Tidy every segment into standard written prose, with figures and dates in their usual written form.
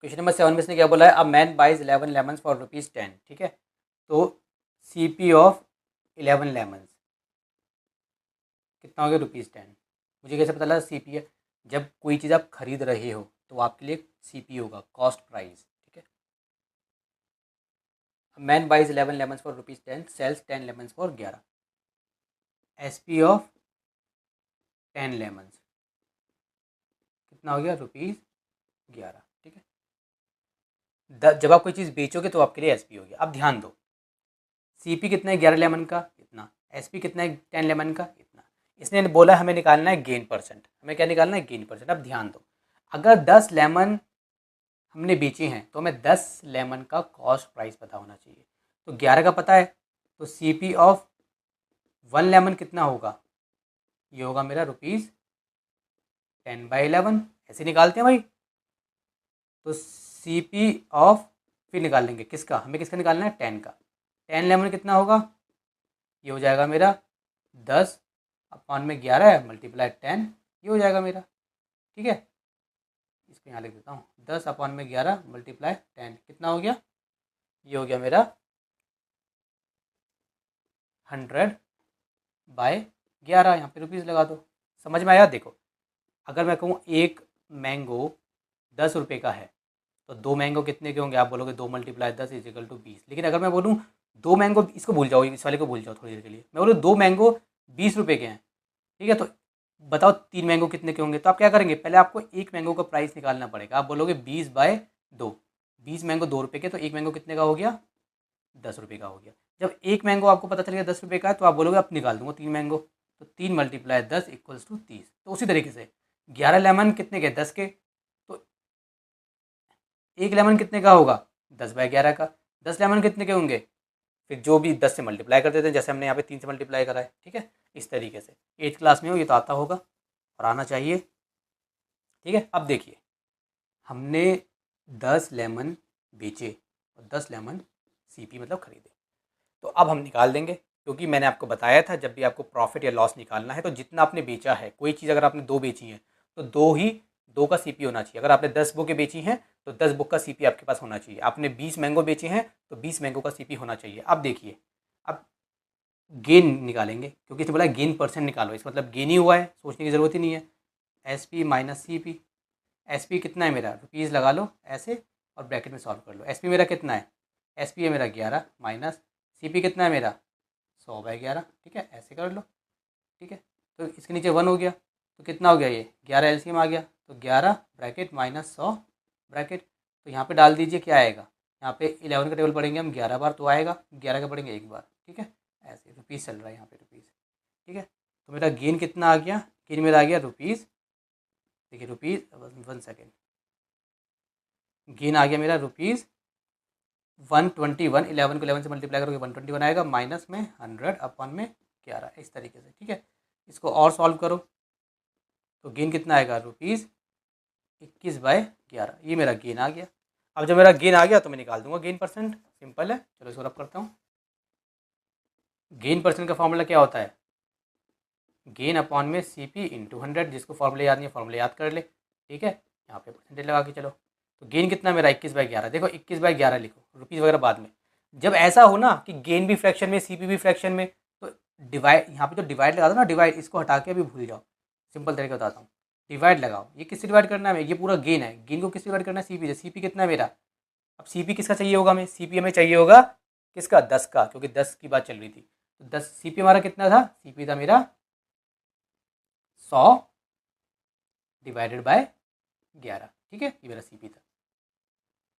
Question number 7 में इसने क्या बोला है, a man buys 11 lemons for ₹10। ठीक है, तो CP ऑफ 11 लेमन्स कितना हो गया, ₹10। मुझे कैसे पता लगा CP है, जब कोई चीज़ आप खरीद रहे हो तो आपके लिए CP होगा, कॉस्ट प्राइस। ठीक है, man buys 11 lemons for ₹10, sells 10 lemons for 11। SP of 10 lemons कितना हो गया, ₹11। ठीक है, जब आप कोई चीज़ बेचोगे तो आपके लिए SP हो गया। अब ध्यान दो, CP कितना है 11 लेमन का, इतना। SP कितना है 10 लेमन का, इतना। इसने बोला हमें निकालना है गेन परसेंट। हमें क्या निकालना है, गेन परसेंट। अब ध्यान दो, अगर 10 लेमन हमने बेचे हैं तो हमें 10 लेमन का कॉस्ट प्राइस पता होना चाहिए। तो 11 का पता है, तो CP ऑफ 1 लेमन कितना होगा, ये होगा मेरा ₹10/11। ऐसे निकालते हैं भाई। तो CP ऑफ, फिर निकाल लेंगे किसका, हमें किसका निकालना है, 10 का। 10 लेमन कितना होगा, ये हो जाएगा मेरा 10/11 है मल्टीप्लाई 10, ये हो जाएगा मेरा। ठीक है, इसको यहाँ लिख देता हूँ, 10/11 मल्टीप्लाई 10 कितना हो गया, ये हो गया मेरा 100/11। यहाँ पे रुपीज़ लगा दो। समझ में आया। देखो, अगर मैं कहूँ एक मैंगो 10 रुपये का है तो 2 मैंगो कितने के होंगे, आप बोलोगे 2 × 10 = 20। लेकिन अगर मैं बोलूँ 2 मैंगो, इसको भूल जाओ, इस वाले को भूल जाओ थोड़ी देर के लिए, मैं बोलूँ 2 मैंगो 20 रुपये के हैं। ठीक है, तो बताओ 3 मैंगो कितने के होंगे। तो आप क्या करेंगे, पहले आपको एक मैंगो का प्राइस निकालना पड़ेगा। आप बोलोगे 20/2, 20 मैंगो 2 रुपये के, तो एक मैंगो कितने का हो गया, 10 रुपये का हो गया। जब एक मैंगो आपको पता चल गया 10 रुपये का है, तो आप बोलोगे अब निकाल दूंगा 3 मैंगो, तो 3 × 10 = 30। तो उसी तरीके से 11 लेमन कितने के, 10 के, तो एक लेमन कितने का होगा, 10/11 का। 10 लेमन कितने के होंगे, फिर जो भी 10 से मल्टीप्लाई कर देते हैं, जैसे हमने यहाँ पे 3 से मल्टीप्लाई करा है। ठीक है, इस तरीके से 8th क्लास में हो ये तो आता होगा और आना चाहिए। ठीक है, अब देखिए, हमने 10 लेमन बेचे और 10 लेमन CP मतलब खरीदे। तो अब हम निकाल देंगे, क्योंकि मैंने आपको बताया था जब भी आपको प्रॉफिट या लॉस निकालना है तो जितना आपने बेचा है, कोई चीज़ अगर आपने 2 बेची है तो 2 का CP होना चाहिए। अगर आपने 10 बुकें बेची हैं तो 10 बुक का CP आपके पास होना चाहिए। आपने 20 मैंगो बेचे हैं तो 20 मैंगो का CP होना चाहिए। अब देखिए, अब गेन निकालेंगे, क्योंकि इसने बोला गेन परसेंट निकालो, इसका मतलब गेन ही हुआ है, सोचने की ज़रूरत ही नहीं है। SP माइनस CP, SP कितना है मेरा, रुपीज़ लगा लो ऐसे और ब्रैकेट में सॉल्व कर लो। SP मेरा कितना है, SP है मेरा 11 माइनस CP कितना है मेरा 100/11। ठीक है, ऐसे कर लो। ठीक है, तो इसके नीचे 1 हो गया, तो कितना हो गया, ये 11 LCM आ गया, तो 11 ब्रैकेट माइनस 100 ब्रैकेट। तो यहाँ पे डाल दीजिए, क्या आएगा, यहाँ पे 11 का टेबल पढ़ेंगे हम 11 बार तो आएगा, 11 का पढ़ेंगे 1 बार। ठीक है, ऐसे रुपीज़ चल रहा है यहाँ पे, रुपीज़। ठीक है, तो मेरा गेन कितना आ गया, गेन मेरा आ गया रुपीज़, देखिए रुपीज़, 1 सेकेंड, गेन आ गया मेरा रुपीज़ 121। 11 को 11 से मल्टीप्लाई करोगे 121 आएगा, माइनस में 100/11, इस तरीके से। ठीक है, इसको और सॉल्व करो तो गेन कितना आएगा, ₹21/11। ये मेरा गेन आ गया। अब जब मेरा गेन आ गया तो मैं निकाल दूंगा गेन परसेंट, सिंपल है। चलो इसको रब करता हूँ। गेन परसेंट का फॉर्मूला क्या होता है, गेन अपॉन में CP × 100। जिसको फॉर्मूले याद नहीं है फॉर्मूले याद कर ले। ठीक है, यहाँ पे परसेंटेज लगा के चलो। तो गेन कितना मेरा 21/11, देखो 21/11 लिखो, रुपीज़ वगैरह बाद में। जब ऐसा हो ना कि गेन भी फ्रैक्शन में CP भी फ्रैक्शन में, तो डिवाइड, यहाँ पे तो डिवाइड लगा दो ना, डिवाइड, इसको हटा के अभी भूल जाओ। सिंपल तरीका बताता हूँ, डिवाइड लगाओ। ये किससे डिवाइड करना है, ये पूरा गेन है, गेन को किससे डिवाइड करना है, CP से। CP कितना है मेरा, अब CP किसका चाहिए होगा, हमें CP हमें चाहिए होगा किसका, 10 का, क्योंकि 10 की बात चल रही थी। तो 10 CP हमारा कितना था, CP था मेरा 100/11। ठीक है, ये मेरा CP था।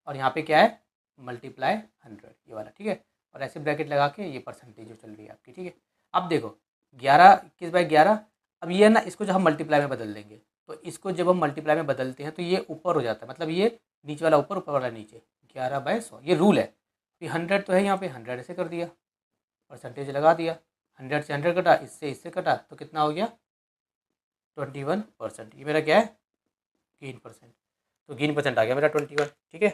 और यहाँ पे क्या है, मल्टीप्लाई 100, ये वाला। ठीक है, और ऐसे ब्रैकेट लगा के ये परसेंटेज जो चल रही है आपकी। ठीक है, अब देखो 21/11। अब ये है ना, इसको जब हम मल्टीप्लाई में बदल देंगे, तो इसको जब हम मल्टीप्लाई में बदलते हैं तो ये ऊपर हो जाता है, मतलब ये नीचे वाला ऊपर, ऊपर वाला नीचे, 11/100, ये रूल है। फिर 100 तो है यहाँ पे, 100 ऐसे कर दिया, परसेंटेज लगा दिया, 100 से 100 कटा, इससे कटा, तो कितना हो गया 21%। ये मेरा क्या है, गेन परसेंट। तो गेन परसेंट आ गया मेरा 21। ठीक है,